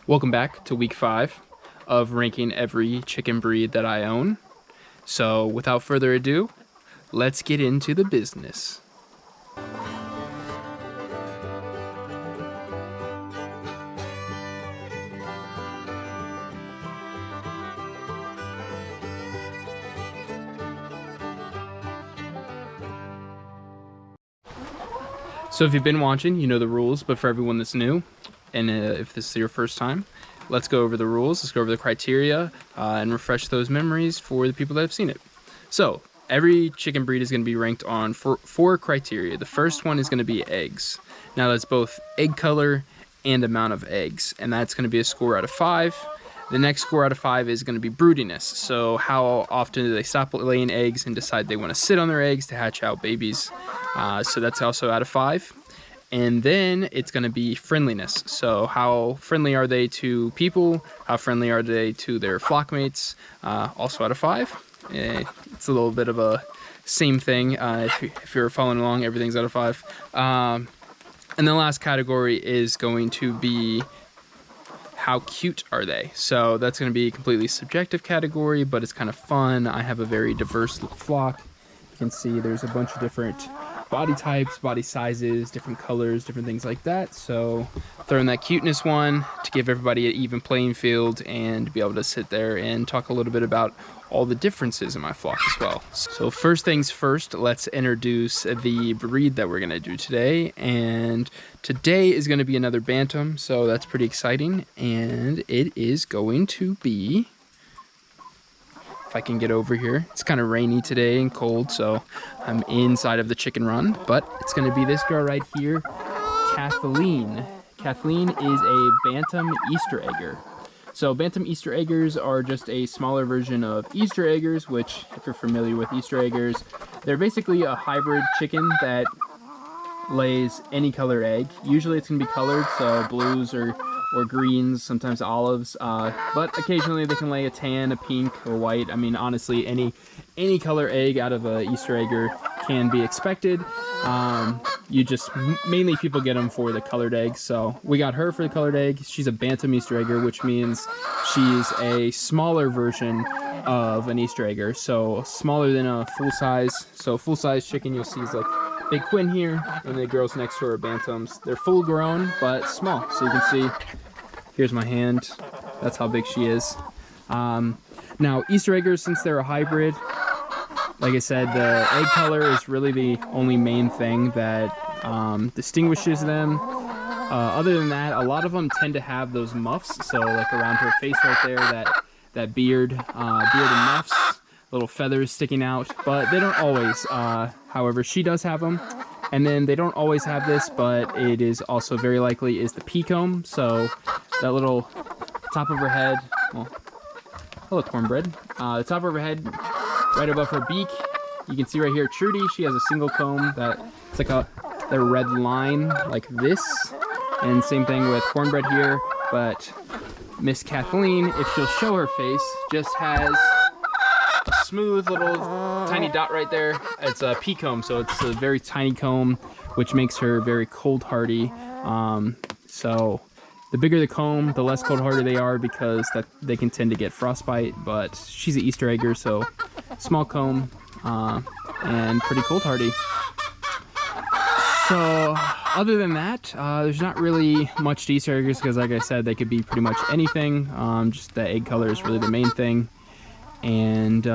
Welcome back to week 5 of ranking every chicken breed that I own. So without further ado, let's get into the business. So if you've been watching, you know the rules, but for everyone that's new, and if this is your first time, let's go over the rules, let's go over the criteria, and refresh those memories for the people that have seen it. So every chicken breed is going to be ranked on four criteria. The first one is going to be eggs. Now that's both egg color and amount of eggs, and that's going to be a score out of 5. The next score out of 5 is going to be broodiness. So how often do they stop laying eggs and decide they want to sit on their eggs to hatch out babies. So that's also out of 5. And then it's going to be friendliness. So how friendly are they to people? How friendly are they to their flock mates? Also out of 5. It's a little bit of a same thing. If you're following along, everything's out of 5. And the last category is going to be how cute are they? So that's going to be a completely subjective category, but it's kind of fun. I have a very diverse flock. You can see there's a bunch of different body types, body sizes, different colors, different things like that. So throw in that cuteness one to give everybody an even playing field and be able to sit there and talk a little bit about all the differences in my flock as well. So first things first, let's introduce the breed that we're going to do today. And today is going to be another Bantam, so that's pretty exciting. And it is going to be, if I can get over here, it's kind of rainy today and cold, so I'm inside of the chicken run, but it's going to be this girl right here, Kathleen. Kathleen is a Bantam Easter egger. So Bantam Easter eggers are just a smaller version of Easter eggers, which, if you're familiar with Easter eggers, they're basically a hybrid chicken that lays any color egg. Usually it's going to be colored, so blues or greens, sometimes olives, but occasionally they can lay a tan, a pink, or white. I mean, honestly, any color egg out of an Easter egger can be expected. Mainly people get them for the colored eggs, so we got her for the colored egg. She's a Bantam Easter egger, which means she's a smaller version of an Easter egger, so smaller than a full size. So full size chicken you'll see is like Big Quinn here, and the girls next to her are Bantams. They're full grown, but small. So you can see, here's my hand. That's how big she is. Now, Easter eggers, since they're a hybrid, like I said, the egg color is really the only main thing that distinguishes them. Other than that, a lot of them tend to have those muffs. So like around her face right there, that beard and muffs. Little feathers sticking out, but they don't always. However, she does have them. And then they don't always have this, but it is also very likely is the pea comb. So that little top of her head, well, hello cornbread. The top of her head, right above her beak, you can see right here, Trudy, she has a single comb that it's like the red line like this. And same thing with cornbread here, but Miss Kathleen, if she'll show her face, just has a smooth little tiny dot right there. It's a pea comb, so it's a very tiny comb, which makes her very cold hardy. So the bigger the comb, the less cold hardy they are, because that they can tend to get frostbite. But she's an Easter egger, so small comb and pretty cold hardy. So other than that, there's not really much to Easter eggers, because like I said, they could be pretty much anything. Just the egg color is really the main thing. And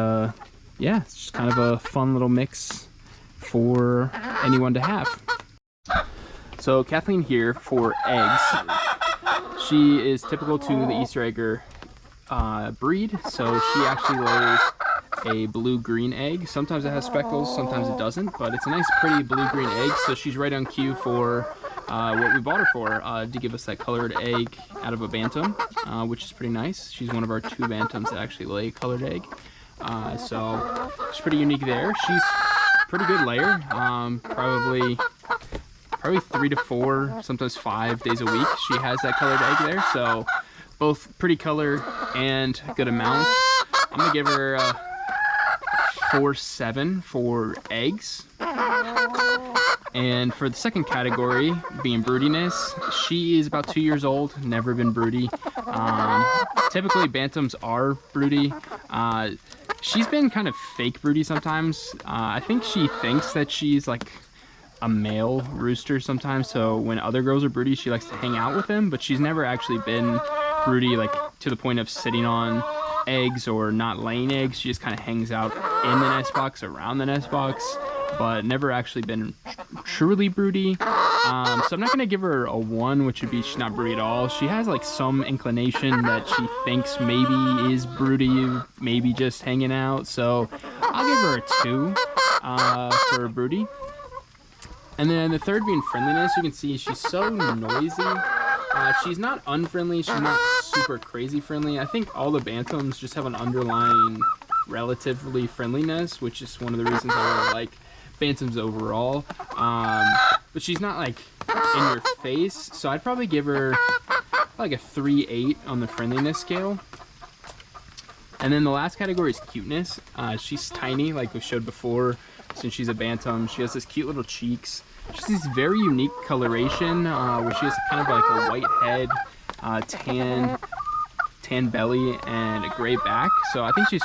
yeah, it's just kind of a fun little mix for anyone to have. So Kathleen here for eggs. She is typical to the Easter egger breed. So she actually lays a blue-green egg. Sometimes it has speckles, sometimes it doesn't, but it's a nice pretty blue-green egg. So she's right on cue for what we bought her for, to give us that colored egg out of a Bantam, which is pretty nice. She's one of our 2 Bantams that actually lay a colored egg. So she's pretty unique there. She's a pretty good layer, probably 3 to 4, sometimes 5 days a week. She has that colored egg there, so both pretty color and good amount. I'm gonna give her 4.7 for eggs. And for the second category, being broodiness, she is about 2 years old, never been broody. Typically, Bantams are broody. She's been kind of fake broody sometimes. I think she thinks that she's like a male rooster sometimes, so when other girls are broody, she likes to hang out with them, but she's never actually been broody, like to the point of sitting on eggs or not laying eggs. She just kind of hangs out in the nest box, around the nest box, but never actually been truly broody. So I'm not gonna give her a 1, which would be she's not broody at all. She has like some inclination that she thinks maybe is broody, maybe just hanging out. So I'll give her a 2 for broody. And then the third being friendliness, you can see she's so noisy. She's not unfriendly, she's not super crazy friendly. I think all the Bantams just have an underlying relatively friendliness, which is one of the reasons I really like Bantams overall. But she's not like in your face, so I'd probably give her like a 3-8 on the friendliness scale. And then the last category is cuteness. She's tiny, like we showed before. Since she's a Bantam, she has this cute little cheeks. She has this very unique coloration, where she has kind of like a white head, tan belly, and a gray back. So I think she's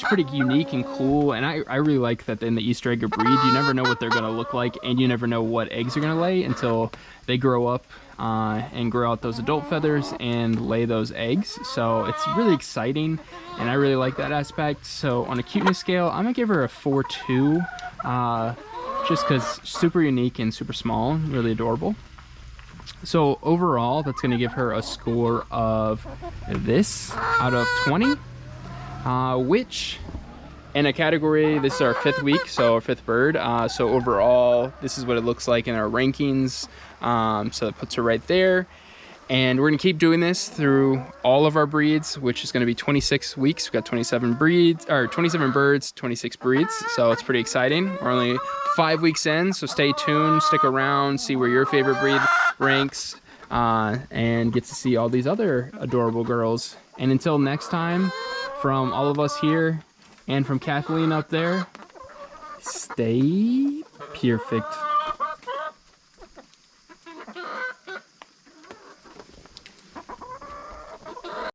pretty unique and cool, and I really like that in the Easter egg breed, you never know what they're gonna look like, and you never know what eggs are gonna lay until they grow up and grow out those adult feathers and lay those eggs. So it's really exciting, and I really like that aspect. So on a cuteness scale, I'm gonna give her a 4-2, just because super unique and super small, really adorable. So overall, that's gonna give her a score of this out of 20. Which in a category, this is our 5th week, so our 5th bird. So overall, this is what it looks like in our rankings. So that puts her right there. And we're gonna keep doing this through all of our breeds, which is gonna be 26 weeks. We've got 27 breeds, or 27 birds, 26 breeds. So it's pretty exciting. We're only 5 weeks in, so stay tuned, stick around, see where your favorite breed ranks, and get to see all these other adorable girls. And until next time, from all of us here and from Kathleen up there, stay perfect.